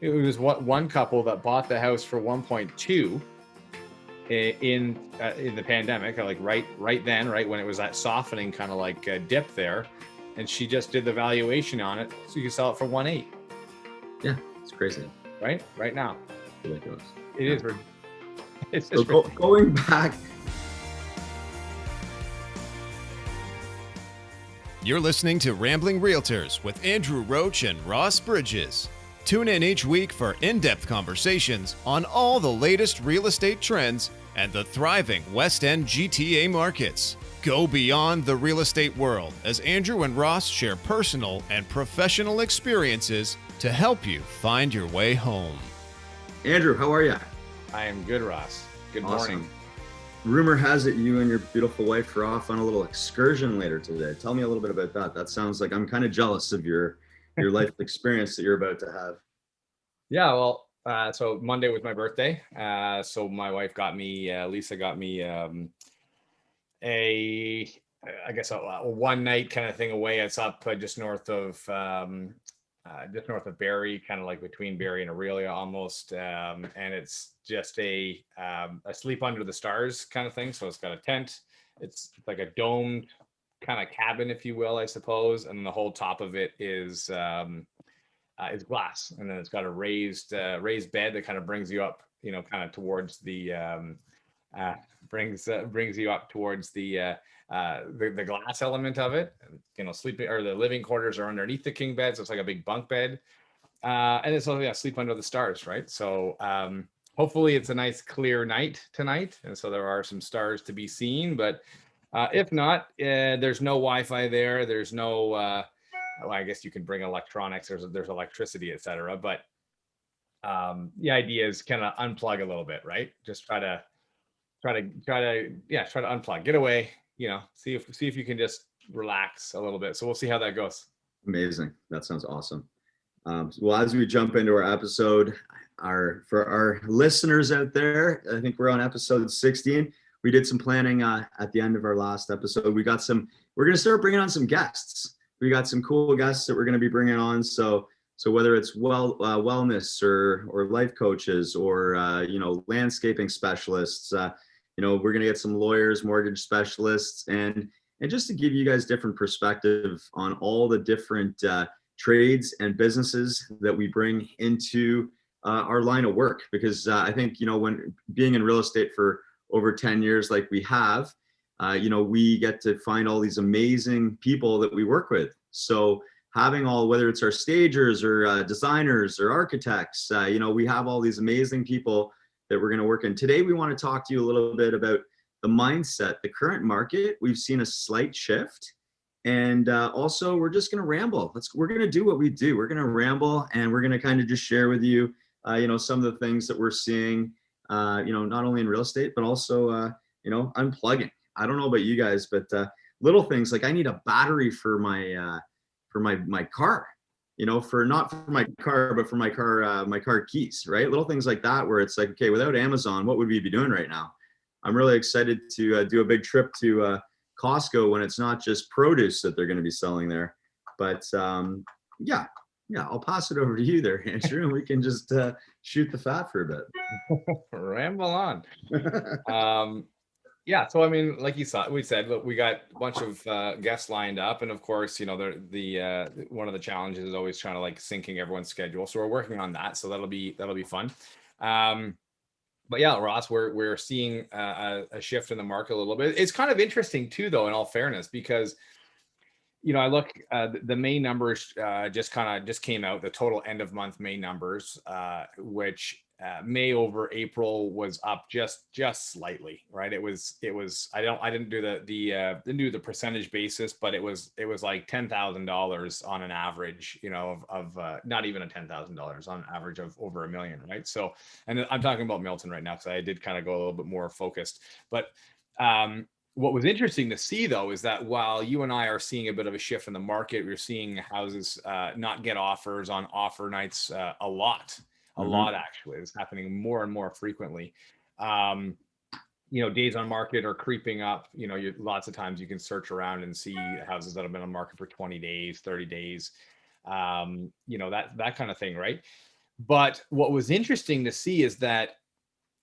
it was one couple that bought the house for 1.2 in the pandemic, like right then, right when it was that softening kind of like dip there, and she just did the valuation on it so you can sell it for 1.8. Yeah, it's crazy. Right now. Ridiculous. It is. It's so just going back. You're listening to Rambling Realtors with Andrew Roach and Ross Bridges. Tune in each week for in-depth conversations on all the latest real estate trends and the thriving West End GTA markets. Go beyond the real estate world as Andrew and Ross share personal and professional experiences to help you find your way home. Andrew, how are you? I am good, Ross. Good Awesome. morning. Rumor has it you and your beautiful wife are off on a little excursion later today. Tell me a little bit about that. That sounds like I'm kind of jealous of your life experience that you're about to have. Yeah, well, so Monday was my birthday. So my wife got me, Lisa got me a one night kind of thing away. It's up just north of Barrie, kind of like between Barrie and Aurelia almost. And it's just a sleep under the stars kind of thing. So it's got a tent. It's like a domed kind of cabin, if you will, I suppose. And the whole top of it is glass. And then it's got a raised bed that kind of brings you up, kind of towards the, brings you up towards the glass element of it. Sleeping or the living quarters are underneath the king bed, so it's like a big bunk bed, and it's also sleep under the stars, right? So hopefully it's a nice clear night tonight, and so there are some stars to be seen. But if not, there's no Wi-Fi there. There's no well, I guess you can bring electronics. There's electricity, etc. But the idea is kind of unplug a little bit, right? Just try to unplug, get away, see if you can just relax a little bit. So we'll see how that goes. Amazing. That sounds awesome. Well, as we jump into our episode, for our listeners out there, I think we're on episode 16. We did some planning at the end of our last episode. We're going to start bringing on some guests. We got some cool guests that we're going to be bringing on. So whether it's wellness or life coaches or landscaping specialists, we're going to get some lawyers, mortgage specialists, and just to give you guys different perspective on all the different trades and businesses that we bring into our line of work. Because I think, when being in real estate for over 10 years, like we have, we get to find all these amazing people that we work with. So having whether it's our stagers or designers or architects, we have all these amazing people that we're going to work in. Today, we want to talk to you a little bit about the mindset, the current market. We've seen a slight shift. And also, we're just going to ramble. We're going to do what we do. We're going to ramble, and we're going to kind of just share with you, some of the things that we're seeing, not only in real estate, but also, unplugging. I don't know about you guys, but little things like I need a battery for my car. Not for my car, but for my car keys, right? Little things like that, where it's like, okay, without Amazon, what would we be doing right now? I'm really excited to do a big trip to Costco when it's not just produce that they're going to be selling there. But yeah, I'll pass it over to you there, Andrew, and we can just shoot the fat for a bit. Ramble on. Yeah, so I mean, like we said, look, we got a bunch of guests lined up, and of course, the one of the challenges is always trying to syncing everyone's schedule. So we're working on that. So that'll be fun. But yeah, Ross, we're seeing a shift in the market a little bit. It's kind of interesting too, though, in all fairness, because I look the May numbers just came out, the total end of month May numbers, which May over April was up just slightly, right? It was I didn't do the percentage basis, but it was like $10,000 on an average, of not even a $10,000 on average of over $1 million, right? So, and I'm talking about Milton right now because I did kind of go a little bit more focused, but what was interesting to see, though, is that while you and I are seeing a bit of a shift in the market, we're seeing houses not get offers on offer nights a lot actually. It's happening more and more frequently. Days on market are creeping up. Lots of times you can search around and see houses that have been on market for 20 days, 30 days, that kind of thing, right? But what was interesting to see is that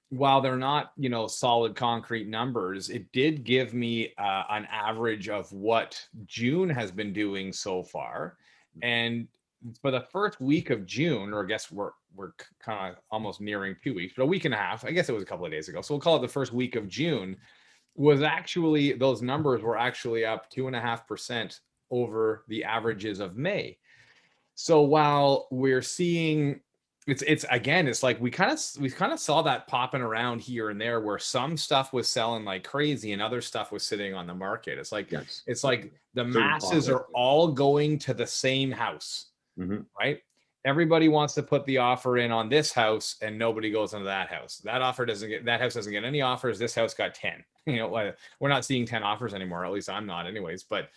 while they're not, solid concrete numbers, it did give me an average of what June has been doing so far. And for the first week of June, or I guess we're kind of almost nearing 2 weeks, but a week and a half, I guess it was a couple of days ago. So we'll call it the first week of June, was actually, those numbers were actually up 2.5% over the averages of May. So while we're seeing, it's again, it's like we kind of saw that popping around here and there, where some stuff was selling like crazy and other stuff was sitting on the market. It's like, Yes. it's like the Certain masses pocket. are all going to the same house, Mhm. right? Everybody wants to put the offer in on this house, and nobody goes into that house. That house doesn't get any offers. This house got 10. We're not seeing 10 offers anymore. At least I'm not, anyways. But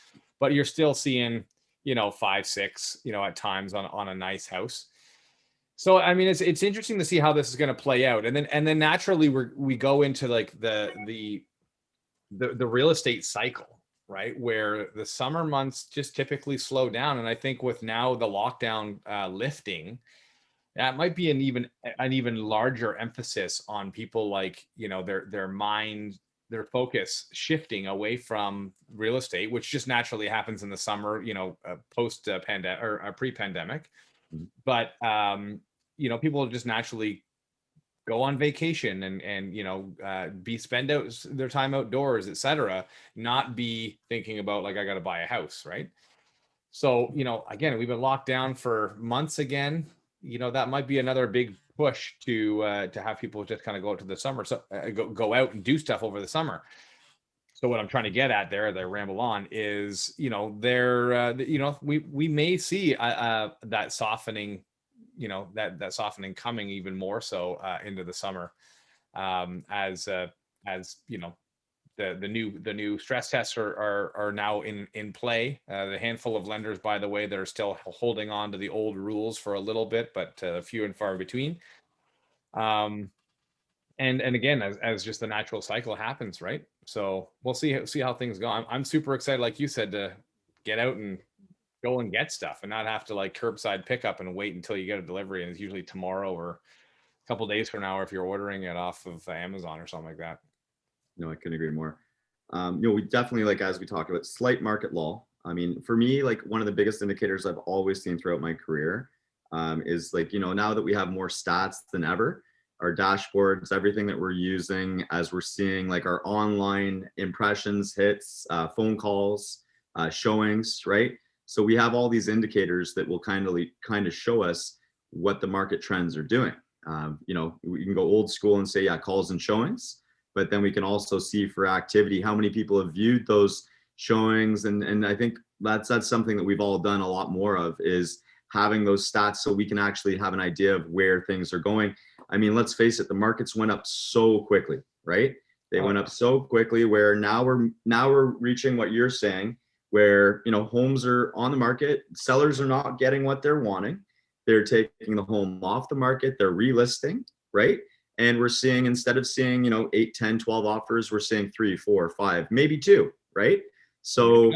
you're still seeing, 5, 6, at times on a nice house. So I mean, it's interesting to see how this is going to play out, and then naturally we go into like the real estate cycle, right, where the summer months just typically slow down. And I think with now the lockdown lifting, that might be an even larger emphasis on people, like, their mind, their focus shifting away from real estate, which just naturally happens in the summer, post pandemic or pre-pandemic. Mhm. But people just naturally go on vacation and be spend out their time outdoors, etc., not be thinking about, like, I got to buy a house, right? So again, we've been locked down for months again. That might be another big push to have people just kind of go out to the summer, so go out and do stuff over the summer. So what I'm trying to get at there, as I ramble on, is we may see that softening, that softening coming even more so into the summer, as the new stress tests are now in play. The handful of lenders, by the way, that are still holding on to the old rules for a little bit, but few and far between. And again, as just the natural cycle happens, right? So we'll see how things go. I'm super excited, like you said, to get out and go and get stuff, and not have to like curbside pickup and wait until you get a delivery, and it's usually tomorrow or a couple days from now if you're ordering it off of Amazon or something like that. No, I couldn't agree more. We definitely, like, as we talked about, slight market lull. I mean, for me, like, one of the biggest indicators I've always seen throughout my career is, like, now that we have more stats than ever, our dashboards, everything that we're using, as we're seeing like our online impressions, hits, phone calls, showings, right? So we have all these indicators that will kind of show us what the market trends are doing. We can go old school and say, yeah, calls and showings, but then we can also see for activity how many people have viewed those showings. And I think that's something that we've all done a lot more of, is having those stats so we can actually have an idea of where things are going. I mean, let's face it, the markets went up so quickly, right? They went up so quickly, where now we're reaching what you're saying, where homes are on the market, sellers are not getting what they're wanting. They're taking the home off the market, they're relisting, right? And we're seeing, instead of seeing 8, 10, 12 offers, we're seeing 3, 4, 5, maybe 2, right? So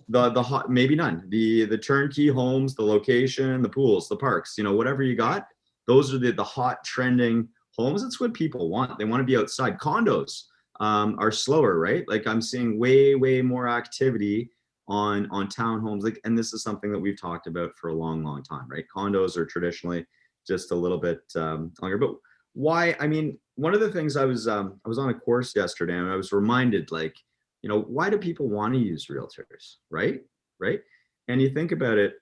the hot, maybe none, the turnkey homes, the location, the pools, the parks, whatever you got, those are the hot trending homes. That's what people want. They want to be outside. Condos are slower, right? Like, I'm seeing way more activity on townhomes. Like, and this is something that we've talked about for a long time, right? Condos are traditionally just a little bit longer. But why? I mean, one of the things, I was on a course yesterday, and I was reminded, like, why do people want to use realtors, right? And you think about it,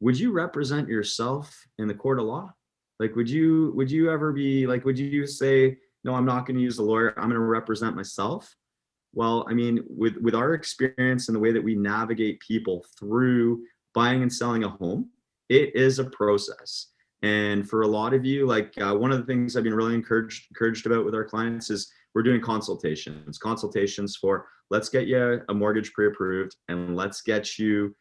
would you represent yourself in the court of law? Like, would you ever be like, would you say, no, I'm not going to use a lawyer, I'm going to represent myself? Well, I mean, with our experience and the way that we navigate people through buying and selling a home, it is a process. And for a lot of you, like, one of the things I've been really encouraged about with our clients is we're doing consultations for, let's get you a mortgage pre-approved, and let's get you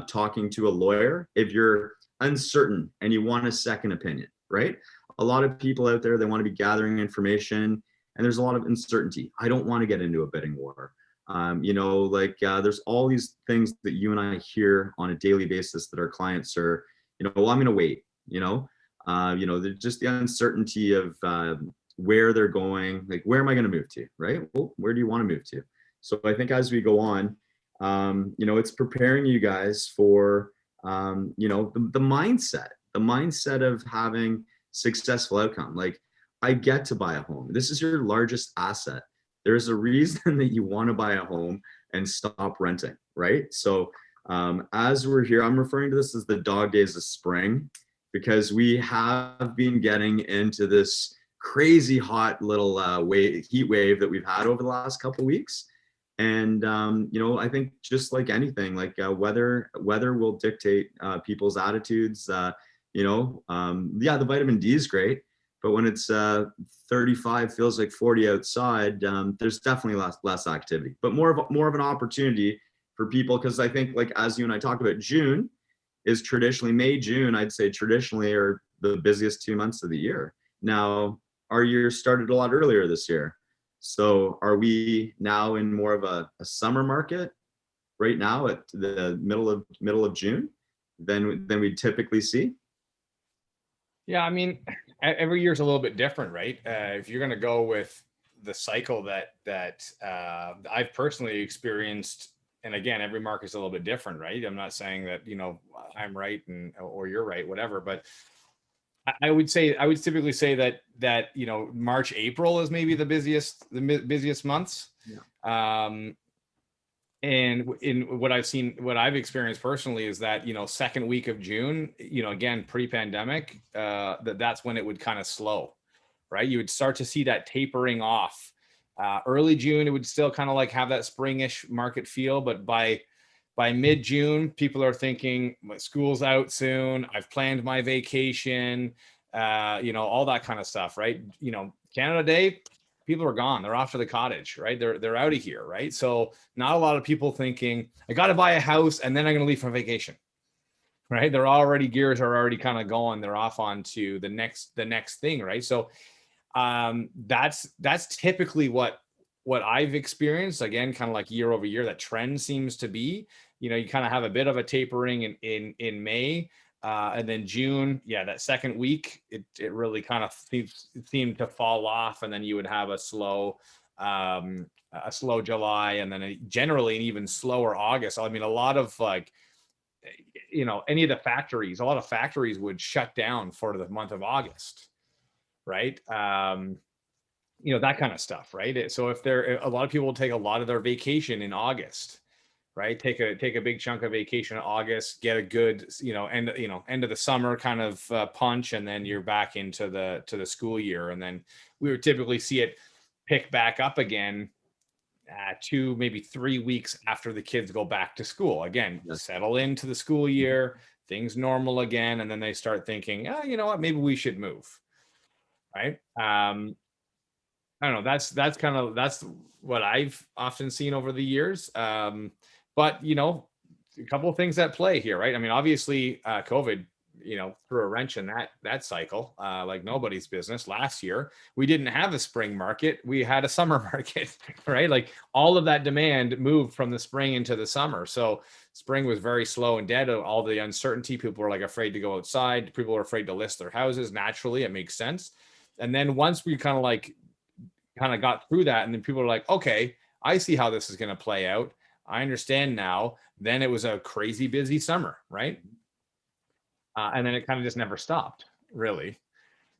talking to a lawyer if you're uncertain and you want a second opinion, right? A lot of people out there, they want to be gathering information, and there's a lot of uncertainty. I don't want to get into a bidding war. There's all these things that you and I hear on a daily basis that our clients are, well, I'm going to wait, Just the uncertainty of where they're going, like, where am I going to move to, right? Well, where do you want to move to? So I think as we go on, it's preparing you guys for, the mindset of having successful outcome. Like, I get to buy a home. This is your largest asset. There's a reason that you want to buy a home and stop renting, right? So as we're here, I'm referring to this as the dog days of spring, because we have been getting into this crazy hot little heat wave that we've had over the last couple of weeks. And I think just like anything, like weather will dictate people's attitudes. The vitamin D is great, but when it's 35, feels like 40 outside, there's definitely less activity, but more of an opportunity for people. Because I think, like, as you and I talked about, June is traditionally, June, I'd say traditionally are the busiest 2 months of the year. Now, our year started a lot earlier this year. So are we now in more of a summer market right now at the middle of June than we typically see? Yeah, I mean, every year's a little bit different, right? If you're going to go with the cycle that I've personally experienced, and again, every market's a little bit different, right? I'm not saying that, I'm right or you're right, whatever, but I would typically say that March, April is maybe the busiest months. Yeah. And in what I've experienced personally is that, second week of June, again, pre-pandemic, that's when it would kind of slow, right? You would start to see that tapering off. Early June, it would still kind of like have that springish market feel, but by mid-June, people are thinking, school's out soon, I've planned my vacation, all that kind of stuff, right? Canada Day, people are gone. They're off to the cottage, right? They're out of here, right? So not a lot of people thinking, I got to buy a house and then I'm going to leave for vacation, right? Gears are already kind of going. They're off onto the next thing, right? So that's typically what I've experienced. Again, kind of like year over year, that trend seems to be, you kind of have a bit of a tapering in May. And then June, that second week, it really kind of seemed to fall off, and then you would have a slow July, and then generally an even slower August. I mean, a lot of a lot of factories would shut down for the month of August, right? That kind of stuff, right? So a lot of people will take a lot of their vacation in August, right? Take a big chunk of vacation in August, get a good, end of the summer kind of punch, and then you're back into the school year. And then we would typically see it pick back up again 2, maybe 3 weeks after the kids go back to school. Again, settle into the school year, things normal again, and then they start thinking, you know what, maybe we should move, right? I don't know. That's what I've often seen over the years. But a couple of things at play here, right? I mean, obviously, COVID, threw a wrench in that cycle, like nobody's business. Last year, we didn't have a spring market; we had a summer market, right? Like all of that demand moved from the spring into the summer. So spring was very slow and dead. All the uncertainty, people were like afraid to go outside. People were afraid to list their houses. Naturally, it makes sense. And then once we kind of got through that, and then people were like, okay, I see how this is going to play out. I understand now. Then it was a crazy busy summer, right? And then it kind of just never stopped, really.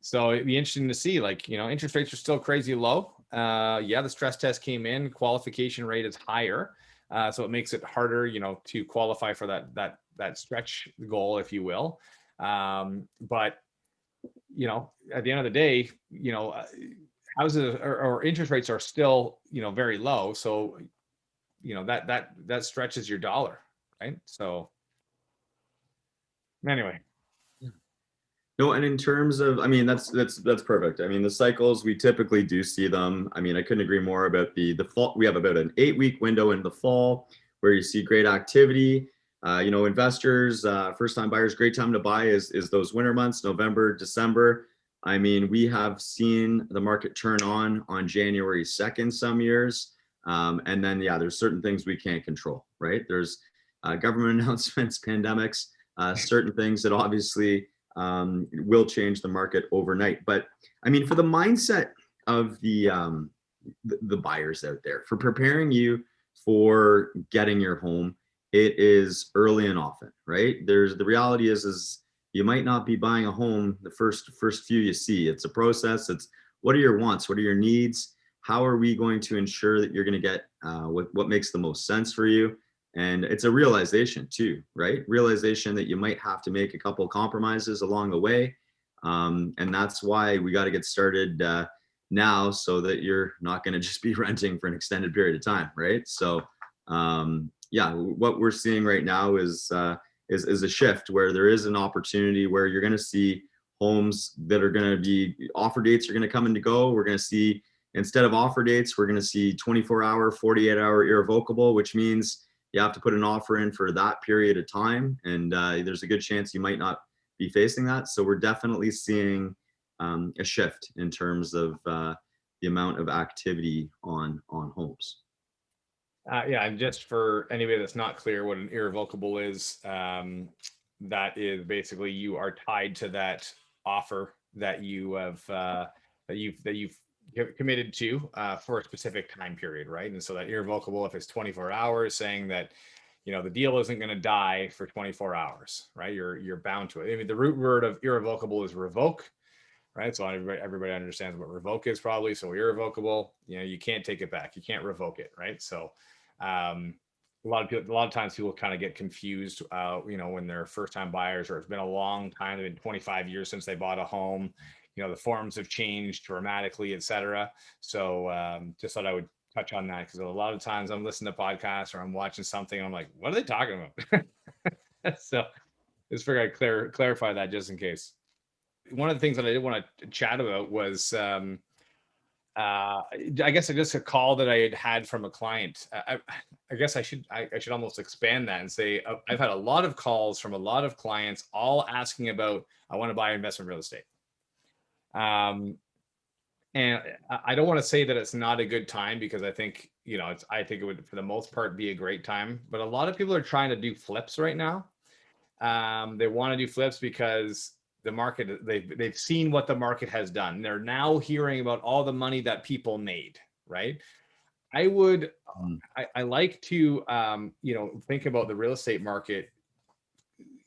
So it'd be interesting to see, interest rates are still crazy low. The stress test came in, qualification rate is higher. So it makes it harder, to qualify for that stretch goal, if you will. But, at the end of the day, houses or interest rates are still, very low. So, that stretches your dollar, right? So anyway. No, and in terms of, I mean, that's perfect. I mean, the cycles, we typically do see them. I mean, I couldn't agree more about the fall. We have about an 8-week window in the fall where you see great activity. Investors, first-time buyers, great time to buy is those winter months, November, December. I mean, we have seen the market turn on January 2nd some years. And then, there's certain things we can't control, right? There's government announcements, pandemics, certain things that obviously will change the market overnight. But I mean, for the mindset of the buyers out there, for preparing you for getting your home, it is early and often, right? The reality is you might not be buying a home the first few you see. It's a process. It's what are your wants? What are your needs? How are we going to ensure that you're going to get what makes the most sense for you? And it's a realization too, right? Realization that you might have to make a couple of compromises along the way. And that's why we got to get started now, so that you're not going to just be renting for an extended period of time, right? So yeah, what we're seeing right now is a shift where there is an opportunity where you're going to see homes that are going to be offer dates are going to come and go. We're going to see, instead of offer dates, we're going to see 24-hour, 48-hour irrevocable, which means you have to put an offer in for that period of time. And there's a good chance you might not be facing that. So we're definitely seeing a shift in terms of the amount of activity on homes. Yeah, and just for anybody that's not clear what an irrevocable is, that is basically you are tied to that offer that you have that you've committed to for a specific time period, right? And so that irrevocable, if it's 24 hours, saying that the deal isn't going to die for 24 hours, right? You're bound to it. I mean, the root word of irrevocable is revoke, right? So everybody understands what revoke is probably. So irrevocable, you can't take it back. You can't revoke it, right? So a lot of times people kind of get confused, when they're first time buyers, or it's been a long time, it's been 25 years since they bought a home. The forms have changed dramatically, et cetera. So just thought I would touch on that, because a lot of times I'm listening to podcasts or I'm watching something and I'm like, what are they talking about? So just figured I'd clarify that just in case. One of the things that I did want to chat about was I guess just a call that I had from a client. I guess I should almost expand that and say I've had a lot of calls from a lot of clients, all asking about, I want to buy investment real estate. And I don't want to say that it's not a good time, because I think I think it would for the most part be a great time. But a lot of people are trying to do flips right now. They want to do flips because the market, they've seen what the market has done. They're now hearing about all the money that people made, right? I like to think about the real estate market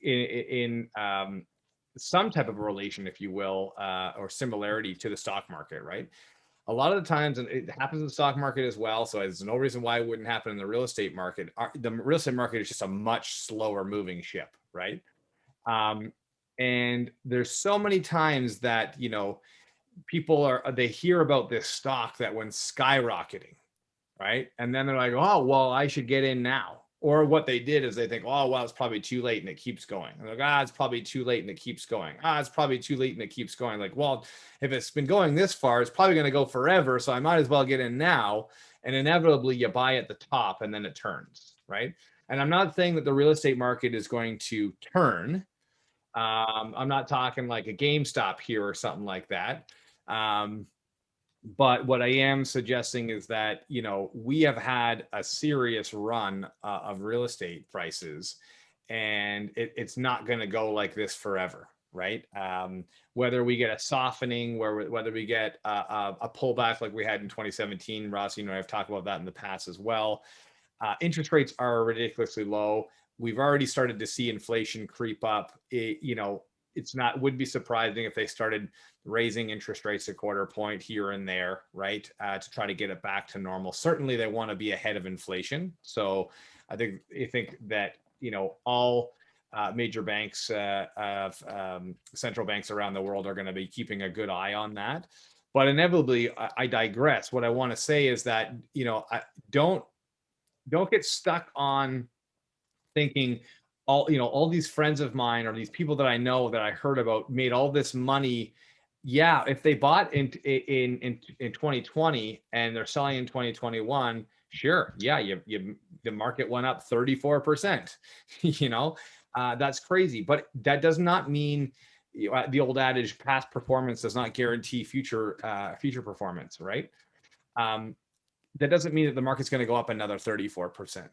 in some type of a relation, if you will, or similarity to the stock market, right? A lot of the times, and it happens in the stock market as well, so there's no reason why it wouldn't happen in the real estate market. The real estate market is just a much slower moving ship, right? And there's so many times that people they hear about this stock that went skyrocketing, right? And then they're like, oh, well, I should get in now. Or what they did is they think, oh, well, it's probably too late, and it keeps going. And they're like, it's probably too late, and it keeps going. It's probably too late, and it keeps going. Like, well, if it's been going this far, it's probably going to go forever, so I might as well get in now. And inevitably, you buy at the top, and then it turns, right? And I'm not saying that the real estate market is going to turn. I'm not talking like a GameStop here or something like that. But what I am suggesting is that, we have had a serious run of real estate prices, and it's not going to go like this forever, right? Whether we get a softening, whether we get a pullback like we had in 2017, Ross, I've talked about that in the past as well. Interest rates are ridiculously low. We've already started to see inflation creep up. Wouldn't be surprising if they started raising interest rates a quarter point here and there, right? To try to get it back to normal. Certainly they want to be ahead of inflation. So I think that, all major banks, central banks around the world are going to be keeping a good eye on that. But inevitably, I digress. What I want to say is that, don't get stuck on thinking all these friends of mine, or these people that I know that I heard about, made all this money. Yeah, if they bought in 2020 and they're selling in 2021, sure, yeah, the market went up 34%. That's crazy, but that does not mean the old adage, past performance does not guarantee future performance, right? that doesn't mean that the market's going to go up another 34%.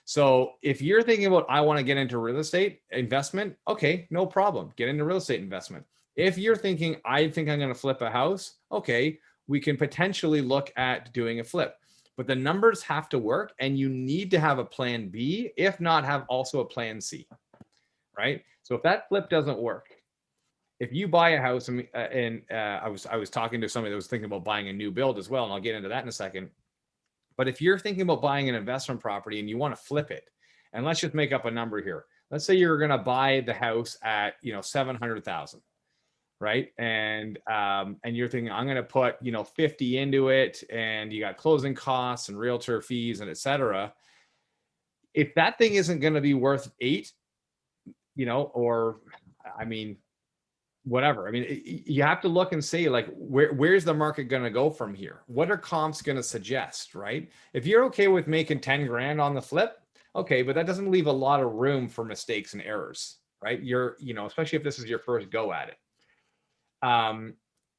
So if you're thinking about, I want to get into real estate investment, okay, no problem. Get into real estate investment. If you're thinking, I think I'm going to flip a house, okay, we can potentially look at doing a flip. But the numbers have to work, and you need to have a plan B, if not have also a plan C, right? So if that flip doesn't work, if you buy a house, and I was talking to somebody that was thinking about buying a new build as well, and I'll get into that in a second. But if you're thinking about buying an investment property and you want to flip it, and let's just make up a number here. Let's say you're going to buy the house at, 700,000, right? And you're thinking, I'm going to put, 50 into it, and you got closing costs and realtor fees and et cetera. If that thing isn't going to be worth 8, or whatever. You have to look and say, like, where's the market going to go from here? What are comps going to suggest, right? If you're okay with making 10 grand on the flip, okay, but that doesn't leave a lot of room for mistakes and errors, right? Especially if this is your first go at it.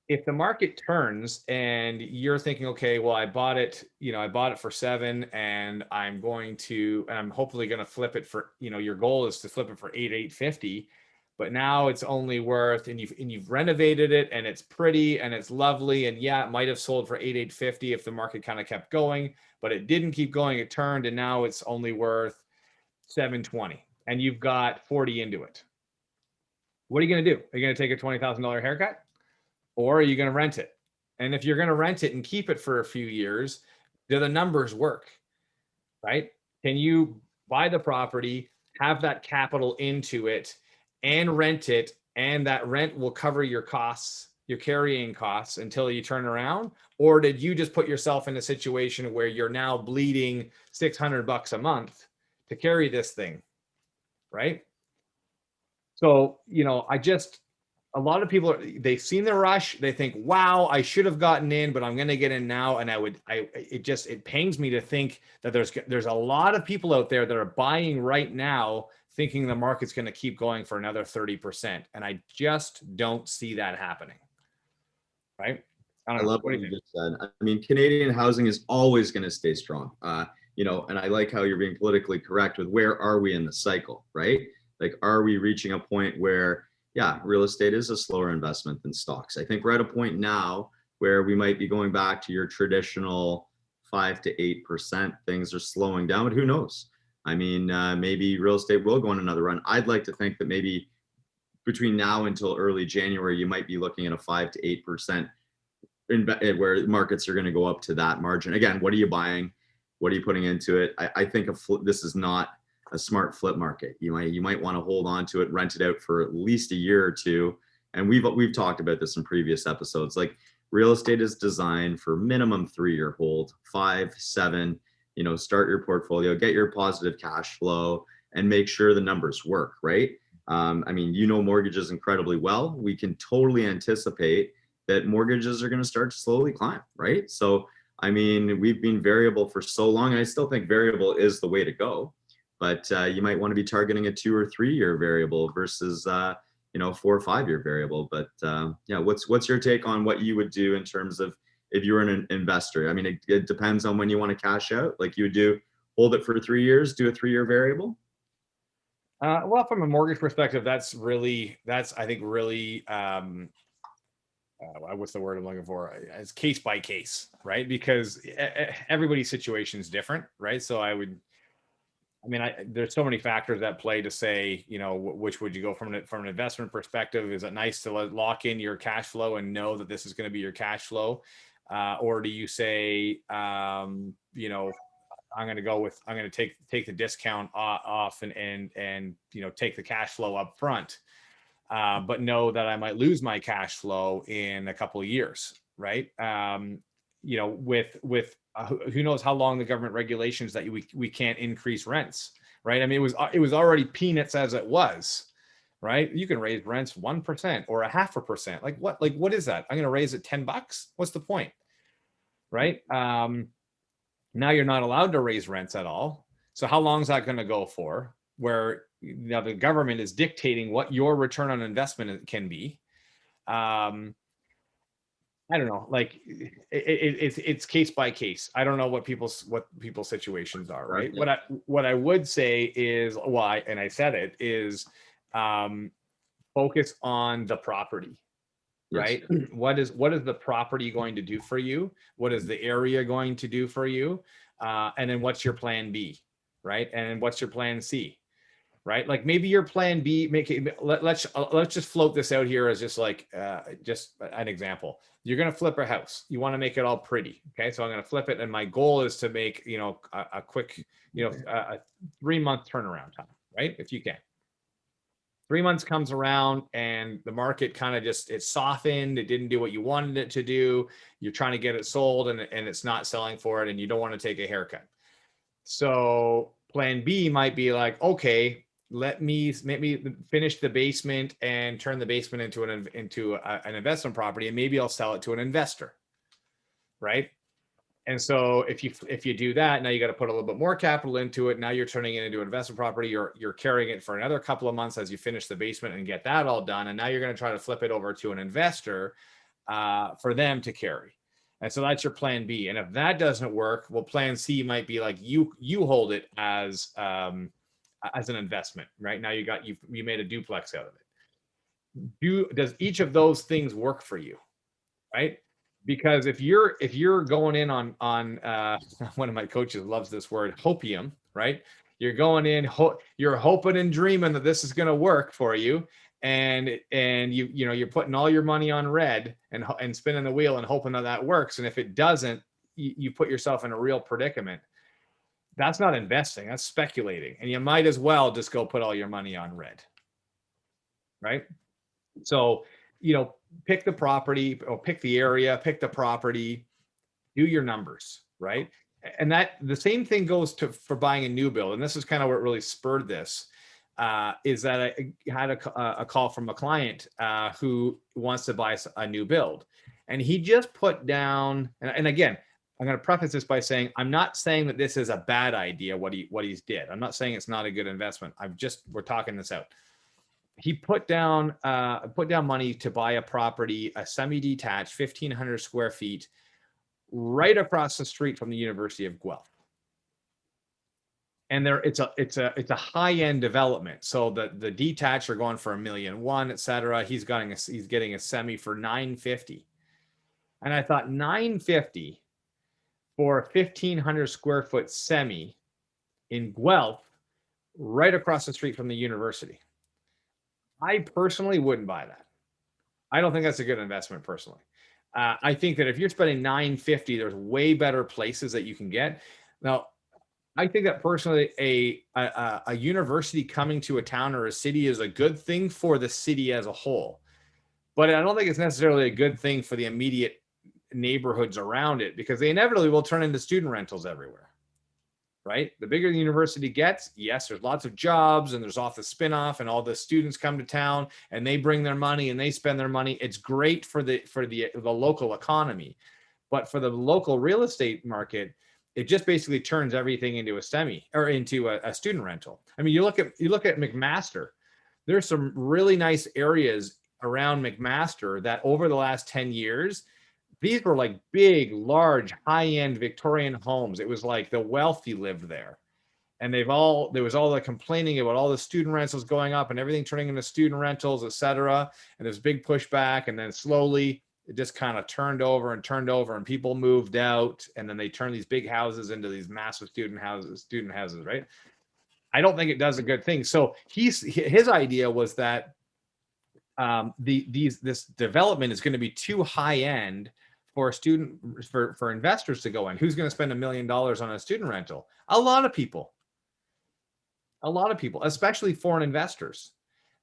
If the market turns and you're thinking, okay, well, I bought it for 7, and I'm hopefully going to flip it for, your goal is to flip it for 850. But now it's only worth, and you've renovated it, and it's pretty and it's lovely, and yeah, it might have sold for 850 if the market kind of kept going, but it didn't keep going. It turned, and now it's only worth 720, and you've got 40 into it. What are you going to do? Are you going to take a $20,000 haircut, or are you going to rent it? And if you're going to rent it and keep it for a few years, do the numbers work, right? Can you buy the property, have that capital into it, and rent it, and that rent will cover your costs, your carrying costs, until you turn around? Or did you just put yourself in a situation where you're now bleeding $600 a month to carry this thing, right? So, a lot of people they've seen the rush. They think, wow, I should have gotten in, but I'm going to get in now. And it pains me to think that there's a lot of people out there that are buying right now, thinking the market's going to keep going for another 30%. And I just don't see that happening. Right? I love what you just said. Canadian housing is always going to stay strong. And I like how you're being politically correct with where are we in the cycle, right? Like, are we reaching a point where, yeah, real estate is a slower investment than stocks? I think we're at a point now where we might be going back to your traditional 5 to 8%. Things are slowing down, but who knows? Maybe real estate will go on another run. I'd like to think that maybe between now until early January, you might be looking at a 5 to 8% where markets are going to go up to that margin. Again, what are you buying? What are you putting into it? I think this is not a smart flip market. You might want to hold on to it, rent it out for at least a year or two. And we've talked about this in previous episodes. Like, real estate is designed for minimum 3-year hold, 5, 7. Start your portfolio, get your positive cash flow, and make sure the numbers work, right? Mortgages incredibly well. We can totally anticipate that mortgages are going to start to slowly climb, right? So, we've been variable for so long, and I still think variable is the way to go. But you might want to be targeting a 2 or 3 year variable versus 4 or 5 year variable. But what's your take on what you would do in terms of if you were an investor? It depends on when you want to cash out. Like, you would hold it for 3 years, do a 3-year variable. Well, from a mortgage perspective, that's I think really what's the word I'm looking for? It's case by case, right? Because everybody's situation is different, right? So there's so many factors that play to say, which would you go from an investment perspective? Is it nice to lock in your cash flow and know that this is going to be your cash flow? Or do you say, I'm going to take the discount off and take the cash flow up front, but know that I might lose my cash flow in a couple of years, right? With who knows how long the government regulations that we can't increase rents, right? It was already peanuts as it was, right? You can raise rents 1% or 0.5%. Like what is that? I'm going to raise it $10. What's the point, right? Now you're not allowed to raise rents at all. So how long is that going to go for? Where now the government is dictating what your return on investment can be. I don't know, like it's case by case. I don't know what people's situations are, right? Okay. What I would say is why, and I said it is, focus on the property, Yes. right? What is the property going to do for you? What is the area going to do for you? And then what's your plan B, right? And what's your plan C? Right? Like maybe your plan B, let's just float this out here as just like just an example. You're going to flip a house. You want to make it all pretty. Okay. So I'm going to flip it. And my goal is to make, a quick, a 3-month turnaround time, right? If you can. 3 months comes around and the market kind of it softened. It didn't do what you wanted it to do. You're trying to get it sold and it's not selling for it and you don't want to take a haircut. So plan B might be like, okay, let me finish the basement and turn the basement into an investment property, and maybe I'll sell it to an investor, right? And so if you do that, now you got to put a little bit more capital into it. Now you're turning it into an investment property. You're carrying it for another couple of months as you finish the basement and get that all done. And now you're going to try to flip it over to an investor for them to carry. And so that's your plan B. And if that doesn't work, well, plan C might be like you hold it as an investment, right? Now you made a duplex out of it. Does each of those things work for you, right? Because if you're going in on one of my coaches loves this word, hopium, right? You're going in, you're hoping and dreaming that this is going to work for you, and you're putting all your money on red and spinning the wheel and hoping that works. And if it doesn't, you put yourself in a real predicament. That's not investing, that's speculating. And you might as well just go put all your money on red, right? So, pick the property or pick the area, pick the property, do your numbers, right? And that the same thing goes for buying a new build. And this is kind of what really spurred this, is that I had a call from a client who wants to buy a new build. And he just put down, and again, I'm going to preface this by saying, I'm not saying that this is a bad idea, what he's did. I'm not saying it's not a good investment. We're talking this out. He put down money to buy a property, a semi-detached, 1,500 square feet, right across the street from the University of Guelph. And it's a high-end development. So the detached are going for $1.1 million, et cetera. He's getting a semi for $950. And I thought $950 for a 1,500 square foot semi in Guelph, right across the street from the university. I personally wouldn't buy that. I don't think that's a good investment personally. I think that if you're spending $950, there's way better places that you can get. Now, I think that personally, a university coming to a town or a city is a good thing for the city as a whole. But I don't think it's necessarily a good thing for the immediate neighborhoods around it, because they inevitably will turn into student rentals everywhere, right? The bigger the university gets, yes, there's lots of jobs and there's office spinoff and all the students come to town and they bring their money and they spend their money. It's great for the local economy, but for the local real estate market, it just basically turns everything into a student rental. I mean, you look at McMaster. There's some really nice areas around McMaster that over the last 10 years, these were like big, large, high-end Victorian homes. It was like the wealthy lived there. And there was all the complaining about all the student rentals going up and everything turning into student rentals, et cetera. And there's big pushback. And then slowly it just kind of turned over and people moved out. And then they turned these big houses into these massive student houses, right? I don't think it does a good thing. So his idea was that this development is going to be too high end for investors to go in. Who's going to spend $1 million on a student rental? A lot of people, especially foreign investors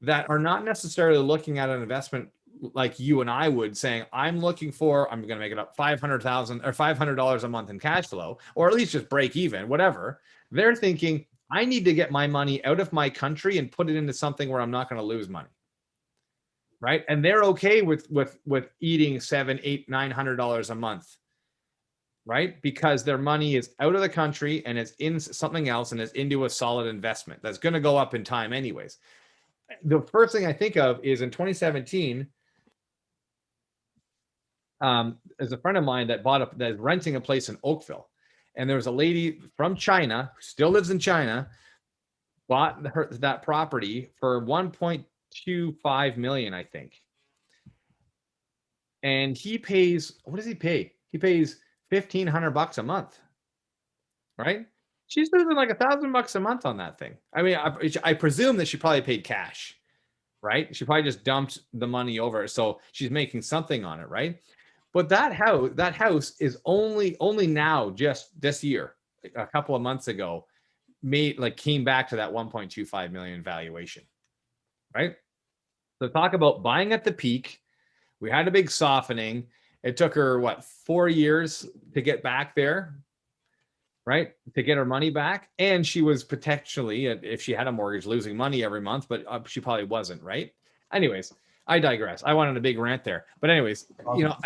that are not necessarily looking at an investment like you and I would, saying, I'm going to make it up $500,000 or $500 a month in cash flow, or at least just break even, whatever. They're thinking, I need to get my money out of my country and put it into something where I'm not going to lose money. Right. And they're okay with eating $700, $800, $900 a month. Right. Because their money is out of the country and it's in something else and it's into a solid investment that's going to go up in time anyways. The first thing I think of is in 2017, there's a friend of mine that that is renting a place in Oakville, and there was a lady from China who still lives in China, bought that property for 1.25 million, I think. And he pays, what does he pay? He pays $1,500 a month, right? She's losing like $1,000 a month on that thing. I mean, I presume that she probably paid cash, right? She probably just dumped the money over, so she's making something on it, right? But that house is only now, just this year, a couple of months ago, came back to that 1.25 million valuation, right? So talk about buying at the peak. We had a big softening. It took her, what, 4 years to get back there, right? To get her money back. And she was potentially, if she had a mortgage, losing money every month, but she probably wasn't, right? Anyways, I digress. I wanted a big rant there. But anyways, you know,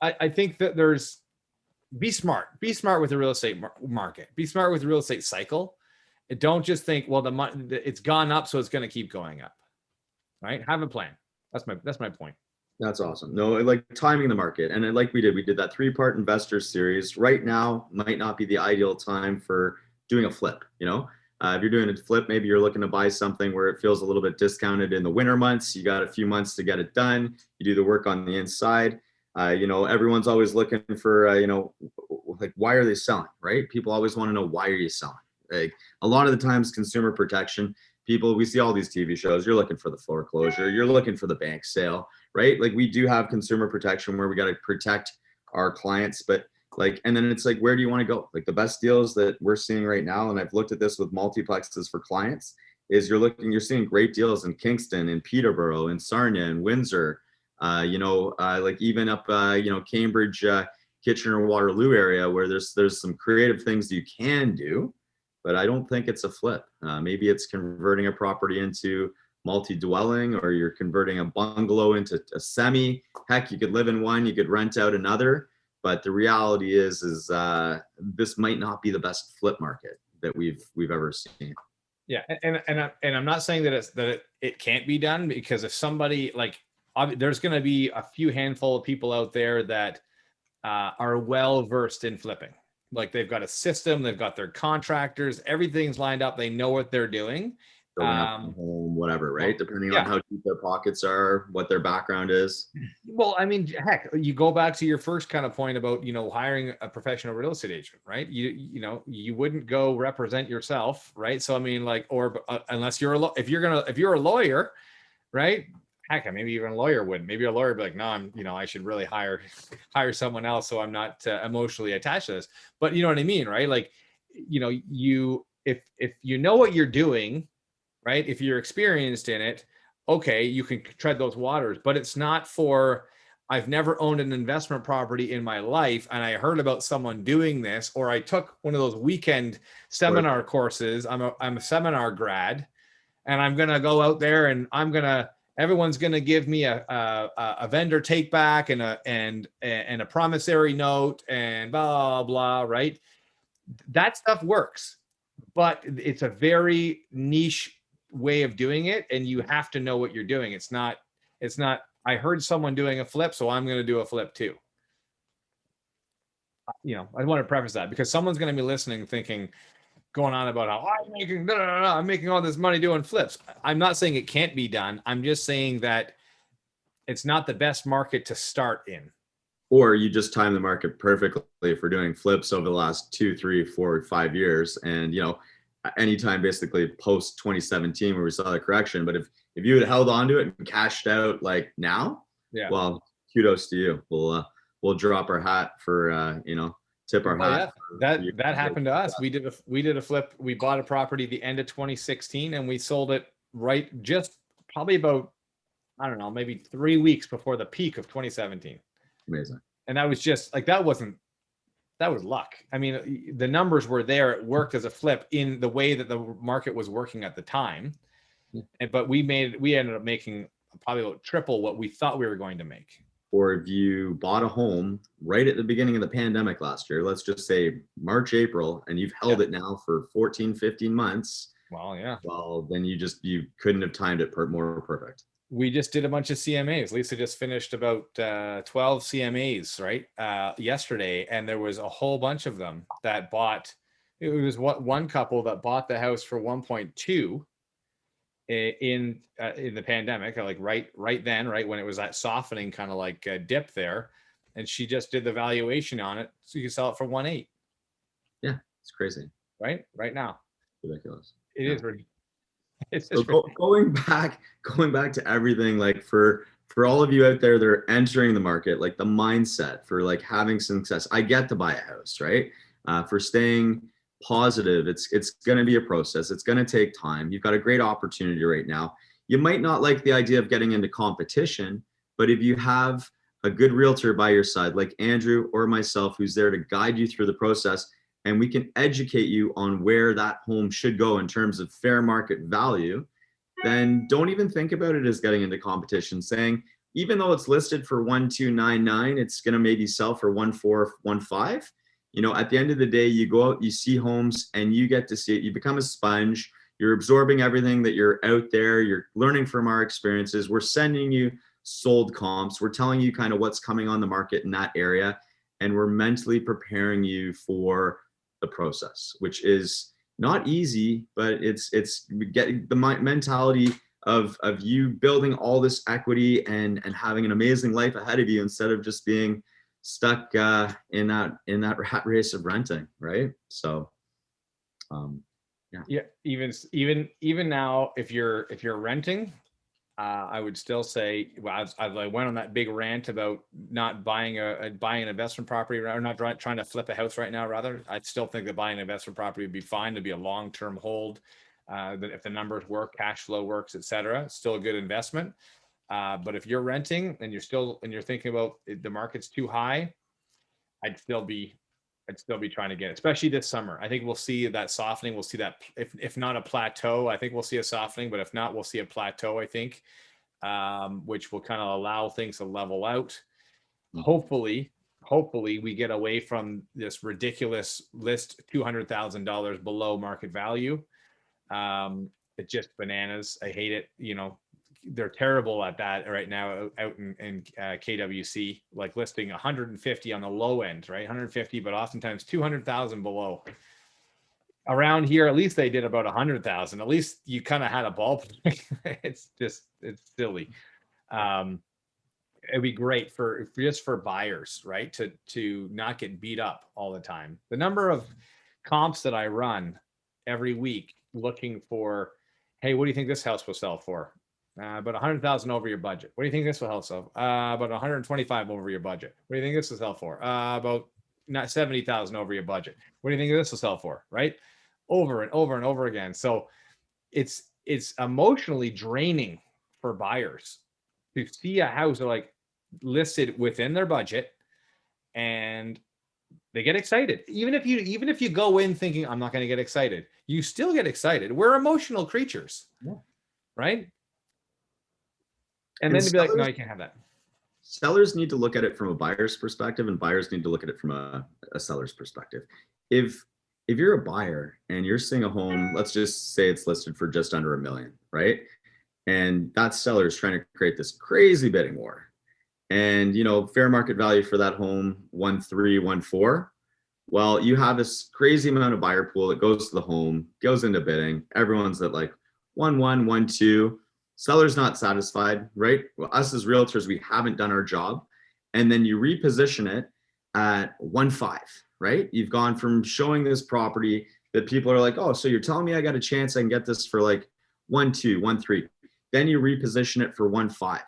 I think that be smart with the real estate market. Be smart with the real estate cycle. And don't just think, well, the money, it's gone up, so it's going to keep going up, right? Have a plan. That's my point. That's awesome. No, like timing the market. And like we did that 3-part investor series. Right now might not be the ideal time for doing a flip. You know, if you're doing a flip, maybe you're looking to buy something where it feels a little bit discounted in the winter months. You got a few months to get it done. You do the work on the inside. You know, everyone's always looking for, you know, like, why are they selling, right? People always want to know, why are you selling? Like, a lot of the times, consumer protection, we see all these TV shows, you're looking for the foreclosure, you're looking for the bank sale, right? Like, we do have consumer protection where we got to protect our clients, but like, and then it's like, where do you want to go? Like, the best deals that we're seeing right now, and I've looked at this with multiplexes for clients, is you're seeing great deals in Kingston, in Peterborough, in Sarnia, in Windsor, you know, like even up, you know, Cambridge, Kitchener, Waterloo area, where there's some creative things you can do, but I don't think it's a flip. Maybe it's converting a property into multi-dwelling, or you're converting a bungalow into a semi. Heck, you could live in one, you could rent out another. But the reality is this might not be the best flip market that we've ever seen. Yeah, and I'm not saying that it can't be done, because if somebody, like, there's going to be a few handful of people out there that are well versed in flipping. Like, they've got a system, they've got their contractors, everything's lined up, they know what they're doing. Home, whatever, right? Depending on how deep their pockets are, what their background is. Well, I mean, heck, you go back to your first kind of point about, you know, hiring a professional real estate agent, right? You know, you wouldn't go represent yourself, right? So I mean, like, or unless you're if you're a lawyer, right? Heck, maybe even a lawyer wouldn't. Maybe a lawyer would be like, no, I should really hire someone else, so I'm not emotionally attached to this. But you know what I mean, right? Like, you know, if you know what you're doing, right? If you're experienced in it, okay, you can tread those waters. But it's not for, I've never owned an investment property in my life, and I heard about someone doing this, or I took one of those weekend seminar courses. I'm a seminar grad, and I'm gonna go out there and everyone's gonna give me a vendor take back and a promissory note and blah blah, right? That stuff works, but it's a very niche way of doing it, and you have to know what you're doing. It's not I heard someone doing a flip, so I'm going to do a flip too. You know, I want to preface that, because someone's going to be listening thinking, going on about how I'm making all this money doing flips. I'm not saying it can't be done. I'm just saying that it's not the best market to start in. Or you just time the market perfectly for doing flips over the last 2, 3, 4, 5 years. And, you know, anytime basically post 2017 where we saw the correction. But if you had held on to it and cashed out like now, well, kudos to you. We'll drop our hat for, you know, tip our hat. Yeah. That happened to us. We did a flip. We bought a property the end of 2016, and we sold it just probably about, I don't know, maybe 3 weeks before the peak of 2017. Amazing. And that was just like, that was luck. I mean, the numbers were there. It worked as a flip in the way that the market was working at the time. But we ended up making probably about triple what we thought we were going to make. Or if you bought a home right at the beginning of the pandemic last year, let's just say March, April, and you've held it now for 14, 15 months. Well, yeah. Well, then you couldn't have timed it more perfect. we just did a bunch of CMAs. Lisa just finished about 12 CMAs, right? Yesterday. And there was a whole bunch of them that bought, it was one couple that bought the house for 1.2 in the pandemic, like right then, right when it was that softening kind of like dip there. And she just did the valuation on it. So you can sell it for 1.8. Yeah, it's crazy. Right now. Ridiculous. It is ridiculous. So going back to everything, like for all of you out there that are entering the market, like the mindset for like having success. I get to buy a house, right? For staying positive, it's going to be a process. It's going to take time. You've got a great opportunity right now. You might not like the idea of getting into competition, but if you have a good realtor by your side, like Andrew or myself, who's there to guide you through the process, and we can educate you on where that home should go in terms of fair market value, then don't even think about it as getting into competition, saying, even though it's listed for 1,299, it's going to maybe sell for 1,415. You know, at the end of the day, you go out, you see homes, and you get to see it. You become a sponge. You're absorbing everything that you're out there. You're learning from our experiences. We're sending you sold comps. We're telling you kind of what's coming on the market in that area. And we're mentally preparing you for the process, which is not easy, but it's getting the mentality of you building all this equity and having an amazing life ahead of you, instead of just being stuck in that rat race of renting, right? So yeah, even now, if you're renting, I would still say, well, I went on that big rant about not buying buying an investment property, or not trying to flip a house right now. Rather, I still think that buying an investment property would be fine to be a long-term hold. That if the numbers work, cash flow works, etc., still a good investment. But if you're renting and you're thinking about the market's too high, I'd still be trying to get it, especially this summer. I think we'll see that softening. We'll see that, if not a plateau, I think we'll see a softening, but if not, we'll see a plateau, I think, which will kind of allow things to level out. Hopefully we get away from this ridiculous list, $200,000 below market value. It's just bananas. I hate it. You know, they're terrible at that right now out in KWC, like listing 150 on the low end, right? 150, but oftentimes 200,000 below. Around here, at least they did about 100,000. At least you kind of had a ballpark. it's silly. It'd be great for buyers, right? To not get beat up all the time. The number of comps that I run every week looking for, hey, what do you think this house will sell for? About 100,000 over your budget. What do you think this will help sell? About 125 over your budget. What do you think this will sell for? About not 70,000 over your budget. What do you think this will sell for? Right? Over and over and over again. So it's emotionally draining for buyers to see a house like listed within their budget, and they get excited. Even if you go in thinking, I'm not going to get excited, you still get excited. We're emotional creatures, right? And then to be like, no, you can't have that. Sellers need to look at it from a buyer's perspective, and buyers need to look at it from a seller's perspective. If you're a buyer and you're seeing a home, let's just say it's listed for just under $1 million, right? And that seller is trying to create this crazy bidding war. And, you know, fair market value for that home, 1.3, 1.4. Well, you have this crazy amount of buyer pool that goes to the home, goes into bidding. Everyone's at like 1.1, 1.2. Seller's not satisfied, right? Well, us as realtors, we haven't done our job. And then you reposition it at 1.5, right? You've gone from showing this property that people are like, oh, so you're telling me I got a chance I can get this for like 1.2, 1.3. Then you reposition it for 1.5.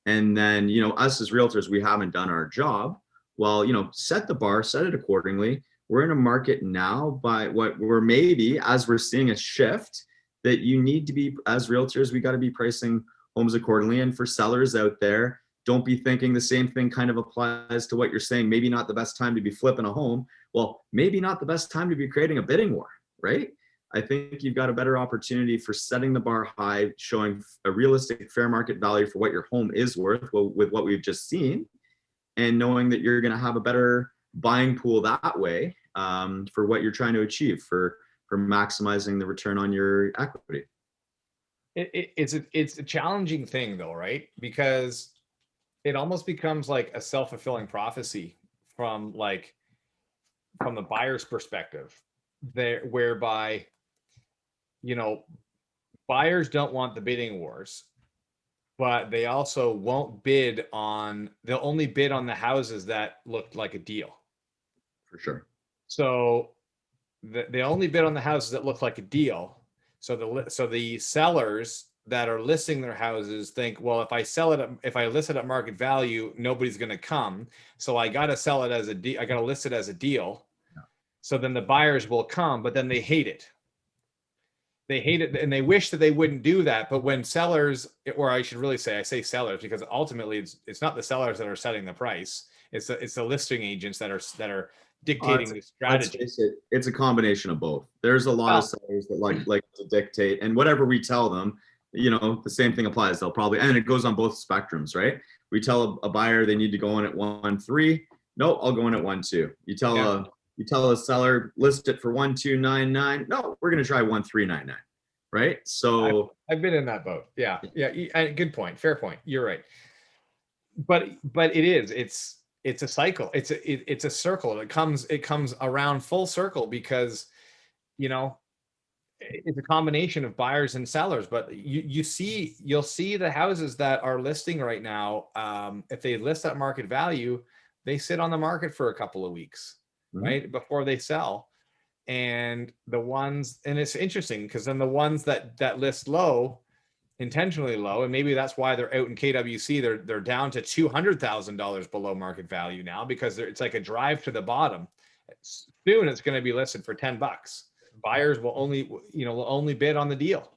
And then, you know, us as realtors, we haven't done our job. Well, you know, set the bar, set it accordingly. We're in a market now by what we're maybe, as we're seeing a shift, that you need to be, as realtors, we got to be pricing homes accordingly. And for sellers out there, don't be thinking the same thing kind of applies to what you're saying. Maybe not the best time to be flipping a home. Well, maybe not the best time to be creating a bidding war, right? I think you've got a better opportunity for setting the bar high, showing a realistic fair market value for what your home is worth, with what we've just seen, and knowing that you're going to have a better buying pool that way, for what you're trying to achieve, for maximizing the return on your equity. It's a challenging thing though, right? Because it almost becomes like a self-fulfilling prophecy from like from the buyer's perspective, there whereby, you know, buyers don't want the bidding wars, but they also won't bid on, they'll only bid on the houses that look like a deal. For sure. So they only bid on the houses that look like a deal. So the sellers that are listing their houses think, well, if I list it at market value, nobody's going to come. So I got to sell it as a deal. I got to list it as a deal. So then the buyers will come, but then they hate it. They hate it and they wish that they wouldn't do that. But when sellers, or I should really say, I say sellers because ultimately it's not the sellers that are setting the price. It's the listing agents that are dictating the Let's strategy. face it, it's a combination of both. There's a lot of sellers that like to dictate, and whatever we tell them, the same thing applies. They'll probably, and it goes on both spectrums, right? We tell a buyer they need to go in at 1.3. No, I'll go in at 1.2. You tell a seller list it for 1.299. No, we're going to try 1.399. Right. So I've been in that boat. Yeah. Good point. Fair point. You're right. But it's a cycle. It's a circle. It comes around full circle because, it's a combination of buyers and sellers. But you'll see the houses that are listing right now. If they list at market value, they sit on the market for a couple of weeks, right, before they sell. And it's interesting because then the ones that list low, intentionally low, and maybe that's why they're out in KWC, they're down to $200,000 below market value now, because it's like a drive to the bottom. Soon it's going to be listed for $10. Buyers will only bid on the deal.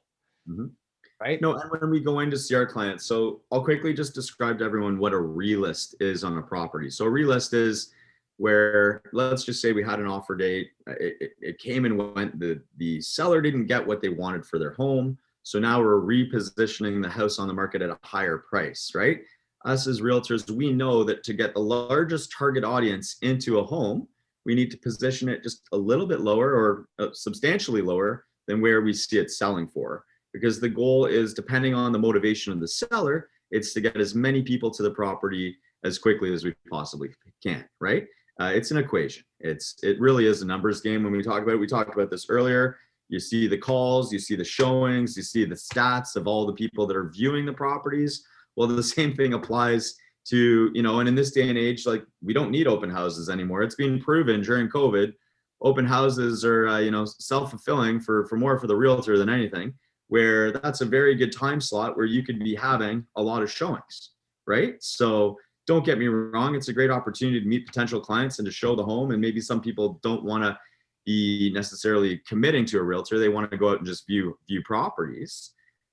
Right. No, and when we go in to see our clients, so I'll quickly just describe to everyone what a relist is on a property. So a relist is where, let's just say we had an offer date, it came and went, the seller didn't get what they wanted for their home. So now we're repositioning the house on the market at a higher price, right? Us as realtors, we know that to get the largest target audience into a home, we need to position it just a little bit lower or substantially lower than where we see it selling for. Because the goal is, depending on the motivation of the seller, it's to get as many people to the property as quickly as we possibly can, right? It's an equation. It really is a numbers game. When we talk about it, we talked about this earlier. You see the calls, you see the showings, you see the stats of all the people that are viewing the properties. Well, the same thing applies to, and in this day and age, like, we don't need open houses anymore. It's been proven during COVID, open houses are, self-fulfilling for the realtor than anything, where that's a very good time slot where you could be having a lot of showings, right? So don't get me wrong, it's a great opportunity to meet potential clients and to show the home. And maybe some people don't want to be necessarily committing to a realtor. They want to go out and just view properties.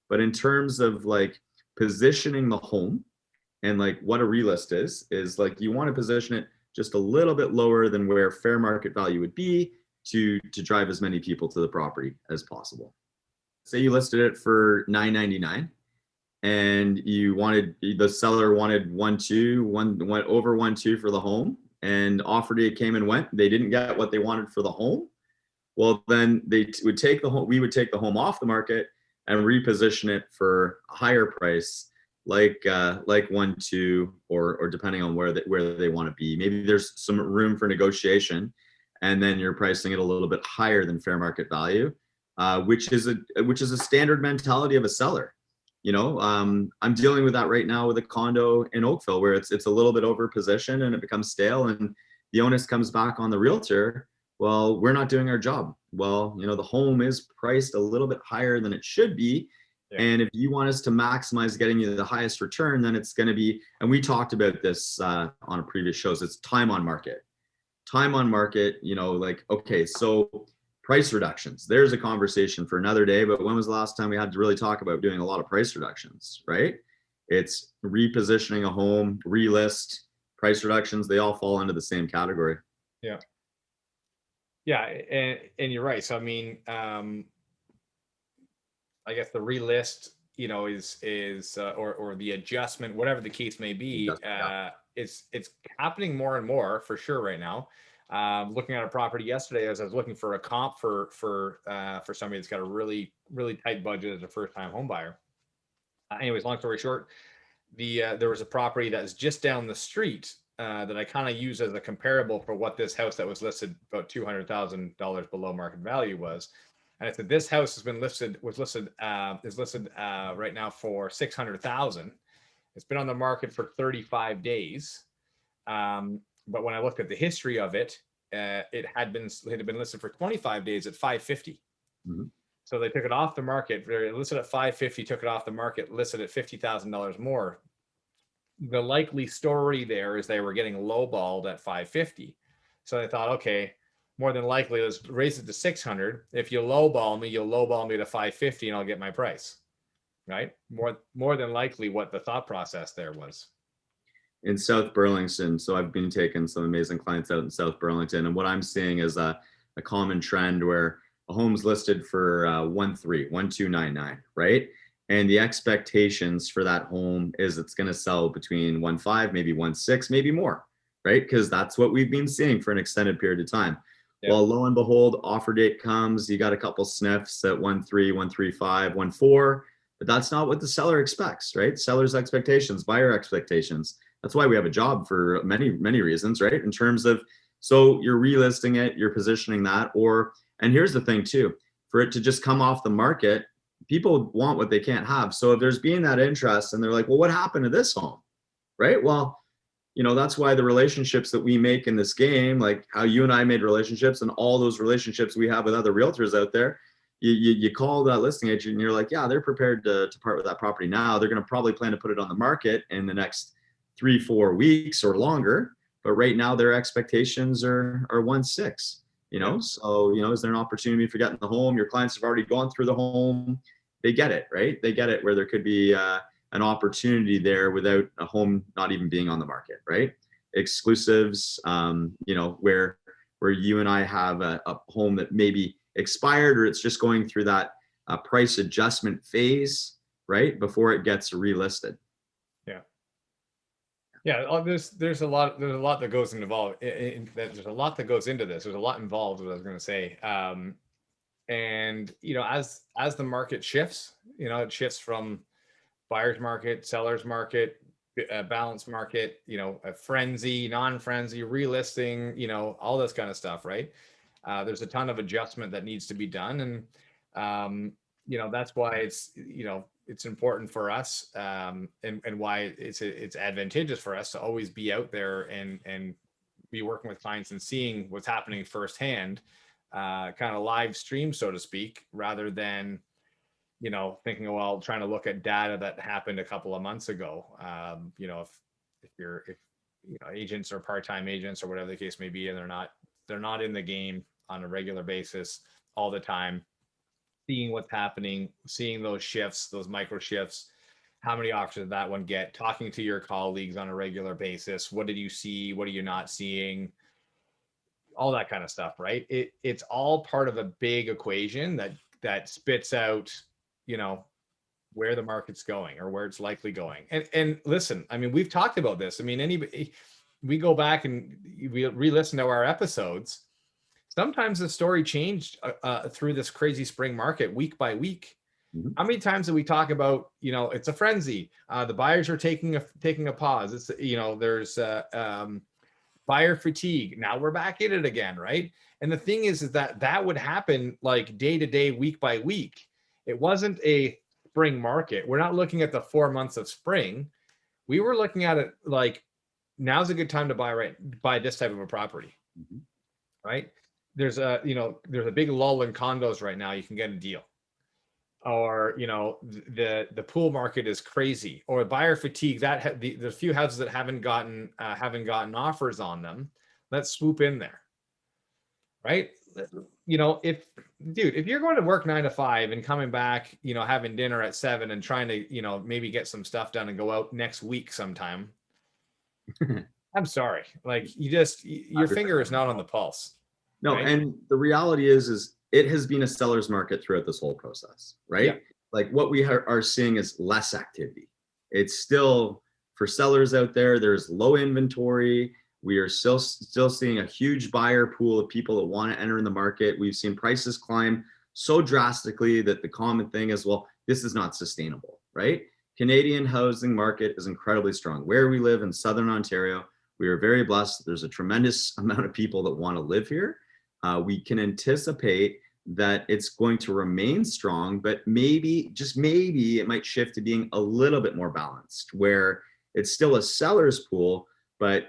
But in terms of like positioning the home and like what a relist is like, you want to position it just a little bit lower than where fair market value would be to drive as many people to the property as possible. Say you listed it for $999 and the seller wanted 1.2, went over 1.2 for the home, and offer date came and went. They didn't get what they wanted for the home. Well, then we would take the home off the market and reposition it for a higher price, like 1.2, or depending on where they want to be. Maybe there's some room for negotiation, and then you're pricing it a little bit higher than fair market value, which is a standard mentality of a seller. I'm dealing with that right now with a condo in Oakville, where it's a little bit over position and it becomes stale, and the onus comes back on the realtor. Well, we're not doing our job. Well, the home is priced a little bit higher than it should be. Yeah. And if you want us to maximize getting you the highest return, then it's going to be, and we talked about this on a previous shows, it's time on market. Okay, so price reductions, there's a conversation for another day, but when was the last time we had to really talk about doing a lot of price reductions, right? It's repositioning a home, relist, price reductions, they all fall into the same category. Yeah, and you're right. So I mean, I guess the relist, is or the adjustment, whatever the case may be, it's happening more and more for sure right now. Looking at a property yesterday as I was looking for a comp for somebody that's got a really tight budget as a first time home buyer. Anyways, long story short, there was a property that was just down the street that I kind of use as a comparable for what this house that was listed about $200,000 below market value was. And I said, this house has been listed right now for $600,000. It's been on the market for 35 days. But when I looked at the history of it, it had been listed for 25 days at 550. Mm-hmm. So they took it off the market. They listed at 550, took it off the market, listed at $50,000 more. The likely story there is they were getting lowballed at 550. So I thought, okay, more than likely, let's raise it to 600. If you lowball me, you'll lowball me to 550 and I'll get my price, right? More than likely what the thought process there was. In South Burlington, so I've been taking some amazing clients out in South Burlington, and what I'm seeing is a common trend where a home's listed for 1,299, right? And the expectations for that home is it's going to sell between 1.5, maybe 1.6, maybe more, right? Because that's what we've been seeing for an extended period of time. Yeah. Well, lo and behold, offer date comes, you got a couple sniffs at 1.3, 1.35, 1.4, but that's not what the seller expects, right? Seller's expectations, buyer expectations. That's why we have a job for many reasons, right? In terms of, so you're relisting it, you're positioning that, and here's the thing too, for it to just come off the market, people want what they can't have. So if there's being that interest and they're like, well, what happened to this home, right? Well, that's why the relationships that we make in this game, like how you and I made relationships and all those relationships we have with other realtors out there, you call that listing agent and you're like, yeah, they're prepared to part with that property now. They're going to probably plan to put it on the market in the next 3-4 weeks or longer. But right now their expectations are 1.6. So, is there an opportunity for getting the home? Your clients have already gone through the home. They get it, right? They get it where there could be an opportunity there without a home not even being on the market, right? Exclusives, where you and I have a home that maybe expired or it's just going through that price adjustment phase, right? Before it gets relisted. Yeah, there's a lot that goes involved. There's a lot that goes into this. There's a lot involved. What I was going to say, and as the market shifts, it shifts from buyer's market, seller's market, balanced market, a frenzy, non-frenzy, relisting, all this kind of stuff, right? There's a ton of adjustment that needs to be done, and that's why it's important for us, and why it's advantageous for us to always be out there and be working with clients and seeing what's happening firsthand, kind of live stream, so to speak, rather than thinking, trying to look at data that happened a couple of months ago. If agents or part-time agents or whatever the case may be, and they're not in the game on a regular basis all the time, seeing what's happening, seeing those shifts, those micro shifts, how many offers did that one get, talking to your colleagues on a regular basis. What did you see? What are you not seeing? All that kind of stuff, right? It's all part of a big equation that spits out, where the market's going or where it's likely going. And listen, I mean, we've talked about this. I mean, we go back and we re-listen to our episodes. Sometimes the story changed through this crazy spring market week by week. Mm-hmm. How many times do we talk about, it's a frenzy. The buyers are taking a pause. It's, there's buyer fatigue. Now we're back in it again, right? And the thing is that would happen like day to day, week by week. It wasn't a spring market. We're not looking at the 4 months of spring. We were looking at it like, now's a good time to buy this type of a property, mm-hmm. right? There's a big lull in condos right now. You can get a deal, or the pool market is crazy, or buyer fatigue. The few houses that haven't gotten offers on them, let's swoop in there, right? If you're going to work 9 to 5 and coming back, having dinner at 7 and trying to maybe get some stuff done and go out next week sometime, I'm sorry, like your finger is not on the pulse. No, right? And the reality is it has been a seller's market throughout this whole process, right? Yeah. Like what we are seeing is less activity. It's still, for sellers out there, there's low inventory. We are still seeing a huge buyer pool of people that want to enter in the market. We've seen prices climb so drastically that the common thing is, well, this is not sustainable, right? Canadian housing market is incredibly strong. Where we live in Southern Ontario, we are very blessed. There's a tremendous amount of people that want to live here. We can anticipate that it's going to remain strong, but maybe, just maybe, it might shift to being a little bit more balanced, where it's still a seller's pool, but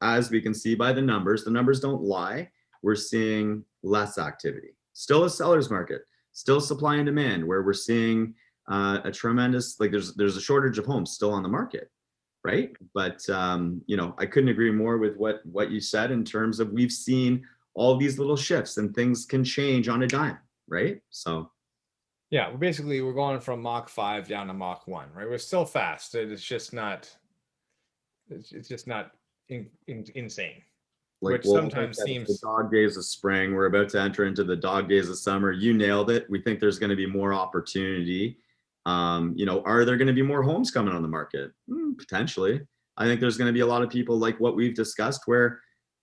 as we can see by the numbers don't lie. We're seeing less activity. Still a seller's market, still supply and demand, where we're seeing a tremendous, there's a shortage of homes still on the market, right? But I couldn't agree more with what you said in terms of, we've seen all these little shifts and things can change on a dime, right? So yeah, we're going from Mach 5 down to Mach 1, right? We're still fast. It's just not insane. Which sometimes seems the dog days of spring. We're about to enter into the dog days of summer. You nailed it. We think there's going to be more opportunity. Are there going to be more homes coming on the market? Potentially. I think there's going to be a lot of people like what we've discussed, where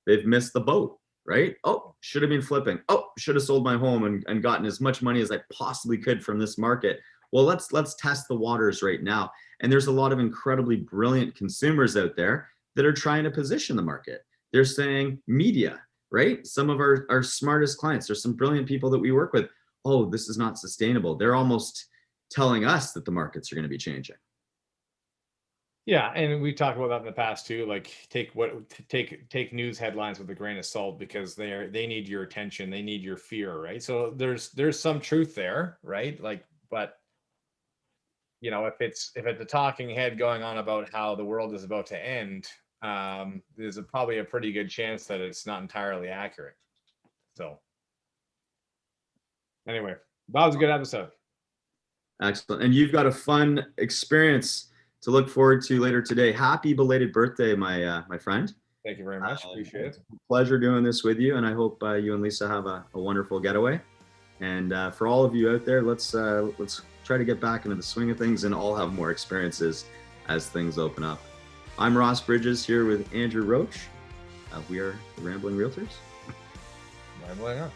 they've missed the boat, right? Oh, should have been flipping. Oh, should have sold my home and gotten as much money as I possibly could from this market. Well, let's test the waters right now. And there's a lot of incredibly brilliant consumers out there that are trying to position the market. They're saying media, right? Some of our smartest clients, there's some brilliant people that we work with. Oh, this is not sustainable. They're almost telling us that the markets are going to be changing. Yeah, and we talked about that in the past too. Like, take news headlines with a grain of salt, because they need your attention, they need your fear, right? So there's some truth there, right? Like, but if it's a talking head going on about how the world is about to end, there's probably a pretty good chance that it's not entirely accurate. So anyway, that was a good episode. Excellent. And you've got a fun experience to look forward to later today. Happy belated birthday, my friend. Thank you very much. Appreciate it. Pleasure doing this with you, and I hope you and Lisa have a wonderful getaway. And for all of you out there, let's try to get back into the swing of things and all have more experiences as things open up. I'm Ross Bridges here with Andrew Roach. We are the Rambling Realtors. Rambling on.